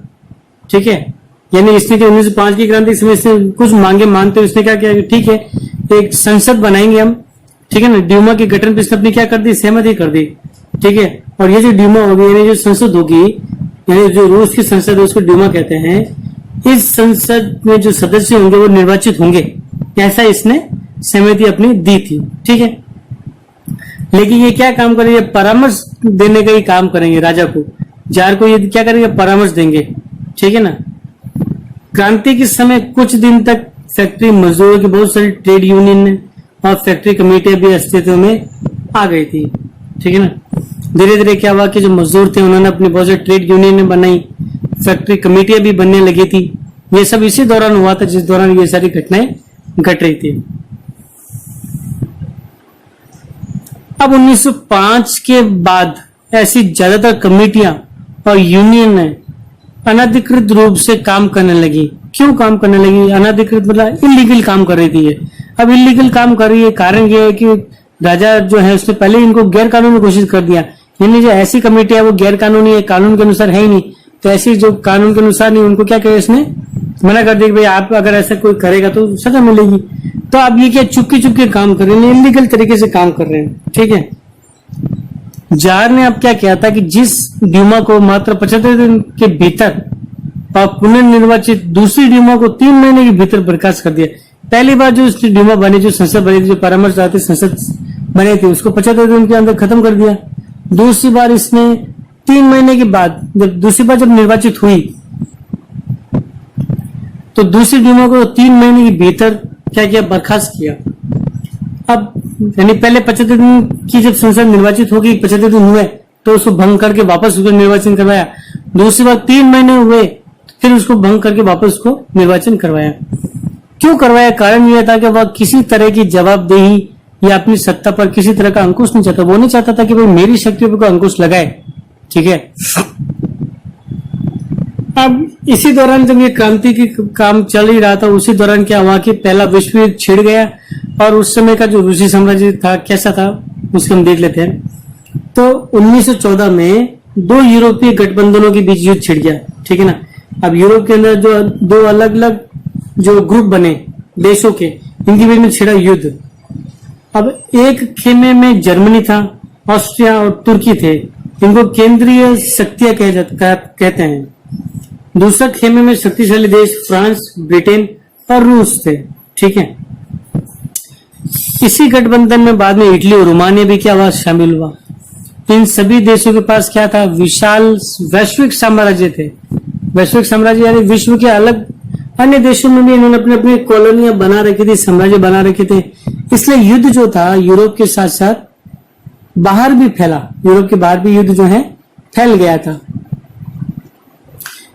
ठीक है, यानी इसने 1905 की क्रांति समय इसने कुछ मांगे मानते हुए इसने क्या किया, ठीक है एक संसद बनाएंगे हम, ठीक है ना। ड्यूमा के गठन पर इसने अपनी क्या कर दी, सहमति कर दी। ठीक है, और ये जो ड्यूमा होगी यानी जो संसद होगी, यानी जो रूस की संसद है उसको ड्यूमा कहते हैं। इस संसद में जो सदस्य होंगे वो निर्वाचित होंगे, ऐसा इसने सहमति अपनी दी थी। ठीक है, लेकिन ये क्या काम करेंगे, परामर्श देने का ही काम करेंगे राजा को, जार को। ये क्या करेंगे, परामर्श देंगे। ठीक है ना। क्रांति के समय कुछ दिन तक फैक्ट्री मजदूरों की बहुत सारी ट्रेड यूनियन और फैक्ट्री कमेटियां भी अस्तित्व में आ गई थी। ठीक है ना। धीरे धीरे क्या हुआ कि जो मजदूर थे उन्होंने अपनी बहुत सारी ट्रेड यूनियन बनाई, फैक्ट्री कमेटियां भी बनने लगी थी। ये सब इसी दौरान हुआ था जिस दौरान ये सारी घटनाएं घट रही थी। अब 1905 के बाद ऐसी ज्यादातर कमेटियां और यूनियन अनधिकृत रूप से काम करने लगी। क्यों काम करने लगी, अनधिकृत मतलब इलीगल काम कर रही थी ये। अब इलीगल काम कर रही है, कारण ये है कि राजा जो है उसने पहले इनको गैर कानूनी घोषित कर दिया, यानी जो ऐसी कमेटी है वो गैर कानूनी है, कानून के अनुसार है ही नहीं। तो ऐसी जो कानून के अनुसार नहीं, उनको क्या किया इसने, मना कर दिया कि भाई आप अगर ऐसा कोई करेगा तो सजा मिलेगी। तो अब ये क्या चुपके काम कर रहे हैं, इलीगल तरीके से काम कर रहे हैं। ठीक है, जार ने अब क्या किया था कि जिस ड्यूमा को मात्र 75 दिन के भीतर और पुनर्निर्वाचित दूसरी ड्यूमा को 3 महीने के भीतर बर्खास्त कर दिया। पहली बार जो ड्यूमा बनी, जो संसद बनी थी, जो परामर्शदाता संसद बने थे, उसको 75 दिन के अंदर खत्म कर दिया। दूसरी बार इसने 3 महीने के बाद, जब दूसरी बार जब निर्वाचित हुई तो दूसरी ड्यूमा को 3 महीने के भीतर क्या किया, बर्खास्त किया। अब यानी पहले 75 दिन की जब संसद निर्वाचित होगी, 75 दिन हुए तो उसको भंग करके वापस उसको निर्वाचन करवाया। दूसरी बार 3 महीने हुए फिर उसको भंग करके वापस उसको निर्वाचन करवाया। क्यों करवाया? कारण यह था कि वह किसी तरह की जवाबदेही या अपनी सत्ता पर किसी तरह का अंकुश नहीं चाहता। वो नहीं चाहता था कि भाई मेरी शक्ति पर कोई अंकुश लगाए। ठीक है। अब इसी दौरान जब ये क्रांति की काम चल ही रहा था, उसी दौरान क्या हुआ कि पहला विश्व युद्ध छिड़ गया। और उस समय का जो रूसी साम्राज्य था कैसा था उसको हम देख लेते हैं। तो 1914 में दो यूरोपीय गठबंधनों के बीच युद्ध छिड़ गया। ठीक है ना। अब यूरोप के अंदर जो दो अलग अलग जो ग्रुप बने देशों के, इनके बीच में छिड़ा युद्ध। अब एक खेमे में जर्मनी था, ऑस्ट्रिया और तुर्की थे, इनको केंद्रीय शक्तियां कहते हैं। दूसरा खेमे में शक्तिशाली देश फ्रांस, ब्रिटेन और रूस थे। ठीक है। इसी गठबंधन में बाद में इटली और रोमानिया भी क्या हुआ, शामिल हुआ। इन सभी देशों के पास क्या था, विशाल वैश्विक साम्राज्य थे। वैश्विक साम्राज्य यानी विश्व के अलग अन्य देशों में भी इन्होंने अपने अपने कॉलोनियां बना रखी थी, साम्राज्य बना रखे थे। इसलिए युद्ध जो था यूरोप के साथ साथ बाहर भी फैला। यूरोप के बाहर भी युद्ध जो है फैल गया था।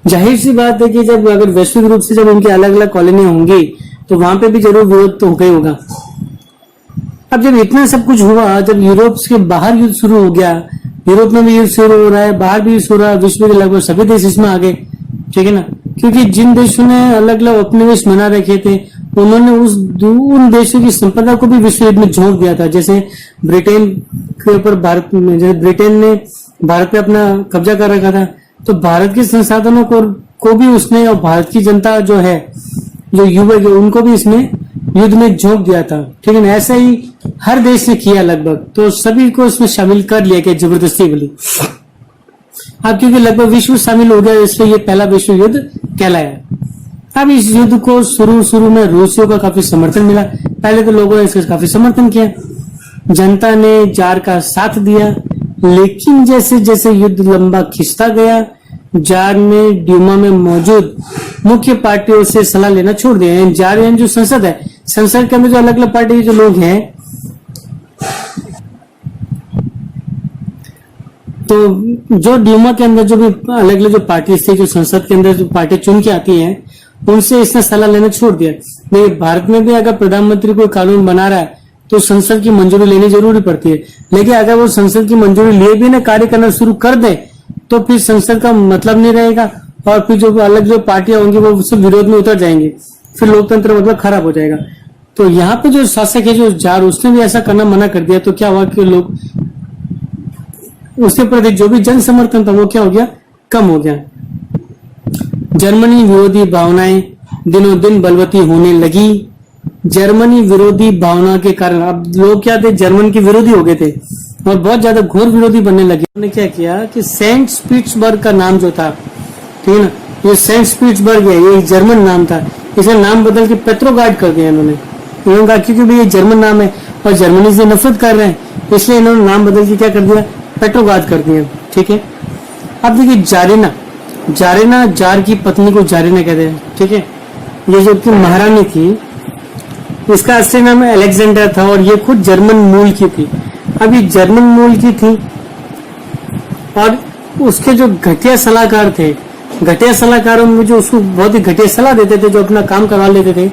जाहिर सी बात है कि जब अगर वैश्विक रूप से जब उनकी अलग अलग कॉलोनियां होंगी तो वहां पे भी जरूर विरोध तो होगा ही होगा। अब जब इतना सब कुछ हुआ, जब यूरोप के बाहर युद्ध शुरू हो गया, यूरोप में भी युद्ध शुरू हो रहा है, बाहर भी युद्ध शुरू हो रहा है, विश्व के लगभग सभी देश इसमें आ गए। ठीक है ना। क्योंकि जिन देशों ने अलग अलग उपनिवेश बना रखे थे, उन्होंने उन देशों की संपदा को भी विश्व युद्ध में झोंक दिया था। जैसे ब्रिटेन के ऊपर ब्रिटेन ने भारत पे अपना कब्जा कर रखा था, तो भारत के संसाधनों को भी उसने, और भारत की जनता जो है, जो युवक है, उनको भी इसने युद्ध में झोंक दिया था। ठीक है ना। ऐसा ही हर देश ने किया लगभग, तो सभी को इसमें शामिल कर लिया गया जबरदस्ती बोली। अब क्योंकि लगभग विश्व शामिल हो गया, इसलिए ये पहला विश्व युद्ध कहलाया। अब इस युद्ध को शुरू में रूसियों का काफी समर्थन मिला। पहले तो लोगों ने इसका काफी समर्थन किया, जनता ने जार का साथ दिया। लेकिन जैसे जैसे युद्ध लंबा खिंचता गया, जार ने ड्यूमा में मौजूद मुख्य पार्टियों से सलाह लेना छोड़ दिया। जार यानी जो संसद है, संसद के अंदर जो अलग अलग पार्टी के जो लोग हैं, तो जो ड्यूमा के अंदर जो भी अलग अलग जो पार्टी थी, जो संसद के अंदर जो पार्टी चुन के आती है, उनसे इसने सलाह लेना छोड़ दिया। देखिए भारत में भी अगर प्रधानमंत्री कोई कानून बना रहा है तो संसद की मंजूरी लेनी जरूरी पड़ती है। लेकिन अगर वो संसद की मंजूरी लिए भी ना कार्य करना शुरू कर दे तो फिर संसद का मतलब नहीं रहेगा, और फिर जो अलग जो पार्टियां होंगी वो उससे विरोध में उतर जाएंगे, फिर लोकतंत्र मतलब खराब हो जाएगा। तो यहाँ पे जो शासक है, जो जार, उसने भी ऐसा करना मना कर दिया। तो क्या हुआ कि लोग उसके प्रति जो भी जन समर्थन था वो क्या हो गया, कम हो गया। जर्मनी विरोधी भावनाएं दिनों दिन बलवती होने लगी। जर्मनी विरोधी भावना के कारण अब लोग क्या थे, जर्मन के विरोधी हो गए थे और बहुत ज्यादा घोर विरोधी बनने लगे। उन्होंने क्या किया कि सेंट पीटर्सबर्ग का नाम जो था, ठीक है ना, ये सेंट पीटर्सबर्ग है, ये जर्मन नाम था, इसे नाम बदल के पेट्रोग्राड कर दिया इन्होंने। इन्होंने कहा क्योंकि भाई ये जर्मन नाम है और जर्मनी से नफरत कर रहे हैं, इसलिए इन्होंने नाम बदल के क्या कर दिया, पेट्रोग्राड कर दिया। ठीक है। अब देखिए जारेना, जारेना जार की पत्नी को जारेना कहते हैं। ठीक है। ये जो कि महारानी थी, इसका असली नाम अलेक्जेंडर था और ये खुद जर्मन मूल की थी। अब ये जर्मन मूल की थी और उसके जो घटिया सलाहकार थे, घटिया सलाहकारों में जो उसको बहुत ही घटिया सलाह देते थे, जो अपना काम करवा लेते थे,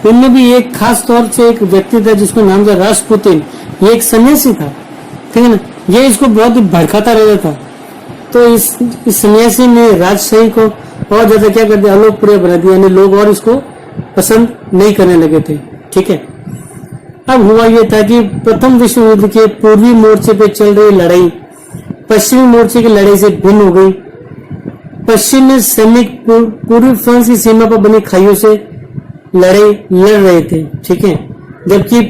उनमें भी एक खास तौर से एक व्यक्ति था जिसका नाम था रासपुतिन। ये एक सन्यासी था। ठीक है ना। ये इसको बहुत ही भड़काता रहता था। तो इस सन्यासी ने राजशाही को और ज्यादा क्या कर दिया, अलोकप्रिय बना दिया, यानी लोग और इसको पसंद नहीं करने लगे थे। ठीक है। अब हुआ यह था कि प्रथम विश्व युद्ध के पूर्वी मोर्चे पे चल रही लड़ाई पश्चिमी मोर्चे की लड़ाई से भिन्न हो गई। पश्चिमी सैनिक पूर्वी फ्रांस की सीमा पर बनी खाइयों से लड़ाई लड़ रहे थे। ठीक है। जबकि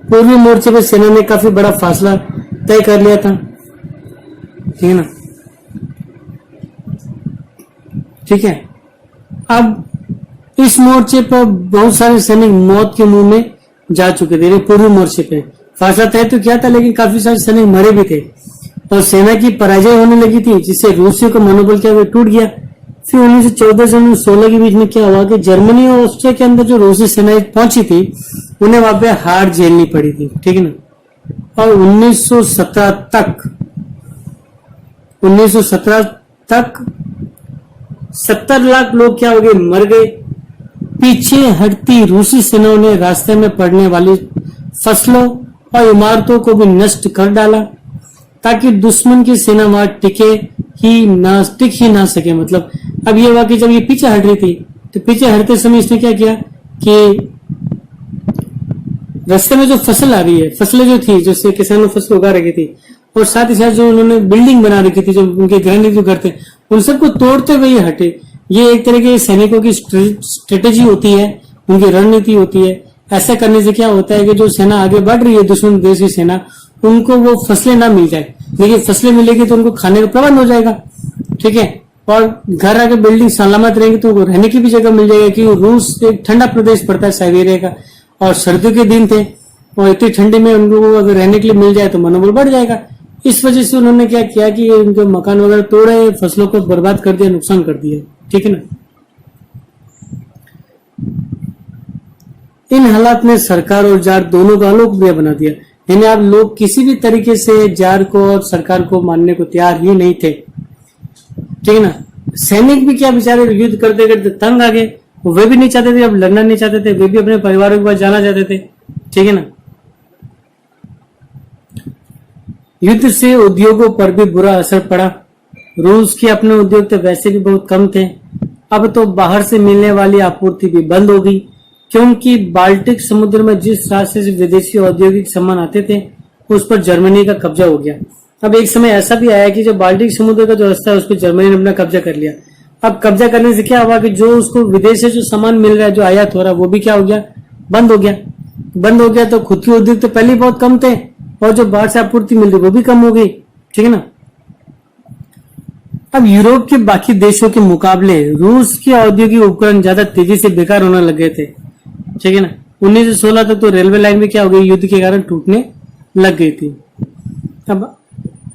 पूर्वी मोर्चे पर सेना ने काफी बड़ा फासला तय कर लिया था। ठीक है ना। ठीक है। अब इस मोर्चे पर बहुत सारे सैनिक मौत के मुंह में जा चुके थे। पूर्वी मोर्चे पे फासला तय तो किया था, लेकिन काफी सारे सैनिक मरे भी थे और सेना की पराजय होने लगी थी, जिससे रूसियों का मनोबल क्या हुआ, टूट गया। फिर 1914 से 1916 के बीच में क्या हुआ कि जर्मनी और ऑस्ट्रिया के अंदर जो रूसी सेनाएं पहुंची थी, उन्हें वहां पे हार झेलनी पड़ी थी। ठीक है ना। और 1917 तक 70 लाख लोग क्या हो गए, मर गए। पीछे हटती रूसी सेनाओं ने रास्ते में पड़ने वाली फसलों और इमारतों को भी नष्ट कर डाला ताकि दुश्मन की सेना वहां टिक ही ना सके। मतलब अब ये हुआ कि जब ये पीछे हट रही थी तो पीछे हटते समय इसने क्या किया कि रास्ते में जो फसल आ रही है, फसलें जो थी, जो किसानों फसल उगा रखी थी, और साथ ही साथ जो उन्होंने बिल्डिंग बना रखी थी, जो उनके गृहिणी जो घर थे, उन सबको तोड़ते हुए ये हटे। ये एक तरह के सैनिकों की स्ट्रेटेजी होती है, उनकी रणनीति होती है। ऐसा करने से क्या होता है कि जो सेना आगे बढ़ रही है, दुश्मन देश की सेना, उनको वो फसलें ना मिल जाए, लेकिन फसलें मिलेगी तो उनको खाने का प्रबंध हो जाएगा, ठीक है। और घर आके बिल्डिंग सलामत रहेंगे तो उनको रहने की भी जगह मिल जाएगी, क्योंकि रूस एक ठंडा प्रदेश पड़ता है, साइबेरिया का, और सर्दियों के दिन थे और इतनी ठंडी में उनको अगर रहने के लिए मिल जाए तो मनोबल बढ़ जाएगा। इस वजह से उन्होंने क्या किया कि उनके मकान वगैरह तोड़े, फसलों को बर्बाद कर दिया, नुकसान कर दिया, ठीक है ना। इन हालात में सरकार और जार दोनों को अलोकप्रिय बना दिया। यानी अब लोग किसी भी तरीके से जार को और सरकार को मानने को तैयार ही नहीं थे, ठीक है ना। सैनिक भी क्या बेचारे युद्ध करते करते तंग आ गए, वे भी नहीं चाहते थे, अब लड़ना नहीं चाहते थे, वे भी अपने परिवारों के पास जाना चाहते थे, ठीक है ना। युद्ध से उद्योगों पर भी बुरा असर पड़ा। रूस के अपने उद्योग तो वैसे भी बहुत कम थे, अब तो बाहर से मिलने वाली आपूर्ति भी बंद हो गई, क्योंकि बाल्टिक समुद्र में जिस रास्ते से विदेशी औद्योगिक सामान आते थे उस पर जर्मनी का कब्जा हो गया। अब एक समय ऐसा भी आया कि जो बाल्टिक समुद्र का जो रास्ता है उस पर जर्मनी ने अपना कब्जा कर लिया। अब कब्जा करने से क्या हुआ कि जो उसको विदेश से जो सामान मिल रहा है, जो आयात हो रहा है, वो भी क्या हो गया, बंद हो गया। बंद हो गया तो खुद के उद्योग तो पहले ही बहुत कम थे और जो बाहर से आपूर्ति मिल रही वो भी कम हो गई, ठीक है ना। अब यूरोप के बाकी देशों के मुकाबले रूस के औद्योगिक उपकरण ज्यादा तेजी से बेकार होने लग गए थे, ठीक है ना। 1916 तक तो रेलवे लाइन भी क्या हो गई, युद्ध के कारण टूटने लग गई थी।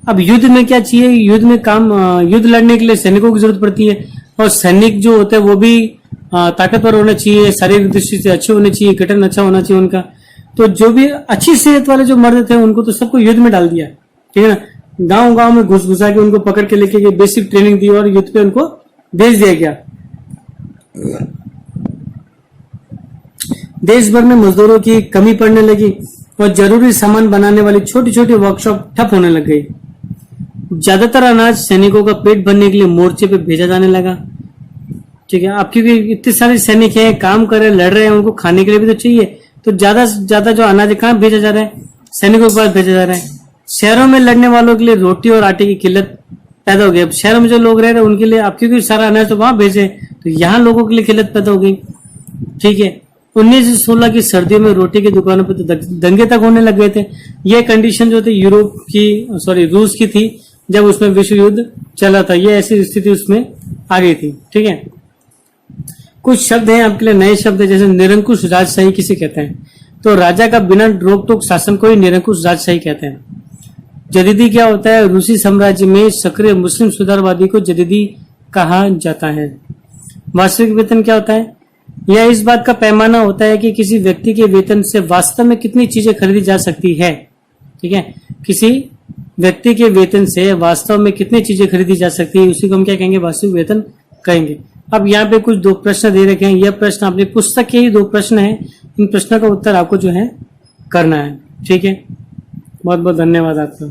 अब युद्ध में क्या चाहिए, युद्ध लड़ने के लिए सैनिकों की जरूरत पड़ती है, और सैनिक जो होते हैं वो भी ताकतवर होना चाहिए, शारीरिक दृष्टि से अच्छे होने चाहिए, गठन अच्छा होना चाहिए उनका। तो जो भी अच्छी सेहत वाले जो मर्द थे उनको तो सबको युद्ध में डाल दिया, ठीक है ना। गांव गांव में घुस घुसा के उनको पकड़ के लेके गए, बेसिक ट्रेनिंग दी और युद्ध पे उनको भेज दिया गया। देश भर में मजदूरों की कमी पड़ने लगी और जरूरी सामान बनाने वाली छोटी छोटी वर्कशॉप ठप होने लग गई। ज्यादातर अनाज सैनिकों का पेट भरने के लिए मोर्चे पे भेजा जाने लगा, ठीक है। अब क्योंकि इतने सारे सैनिक हैं, काम कर रहे हैं, लड़ रहे हैं, उनको खाने के लिए भी तो चाहिए, तो ज्यादा से ज्यादा जो अनाज है कहाँ भेजा जा रहा है, सैनिकों के पास भेजा जा रहा है। शहरों में लड़ने वालों के लिए रोटी और आटे की किल्लत पैदा हो गई। अब शहरों में जो लोग रह रहे हैं उनके लिए, अब क्योंकि सारा अनाज तो वहां भेजे, तो यहाँ लोगों के लिए किल्लत पैदा हो गई, ठीक है। 1916 की सर्दियों में रोटी की दुकानों पर तो दंगे तक होने लग गए थे। ये कंडीशन जो थी रूस की थी जब उसमें विश्व युद्ध चला था, ये ऐसी स्थिति उसमें आ गई थी, ठीक है। कुछ शब्द हैं आपके लिए नए शब्द है, जैसे निरंकुश राजशाही किसे कहते हैं, तो राजा का बिना रोक टोक शासन को ही निरंकुश राजशाही कहते हैं। जदीदी क्या होता है, रूसी साम्राज्य में सक्रिय मुस्लिम सुधारवादी को जदीदी कहा जाता है। वास्तविक वेतन क्या होता है, यह इस बात का पैमाना होता है कि किसी व्यक्ति के वेतन से वास्तव में कितनी चीजें खरीदी जा सकती है, ठीक है। किसी व्यक्ति के वेतन से वास्तव में कितनी चीजें खरीदी जा सकती है, उसी को हम क्या कहेंगे, वास्तविक वेतन कहेंगे। अब यहाँ पे कुछ 2 प्रश्न दे रखे हैं, यह प्रश्न अपनी पुस्तक के ही 2 प्रश्न हैं, इन प्रश्नों का उत्तर आपको जो है करना है, ठीक है। बहुत बहुत धन्यवाद आपका।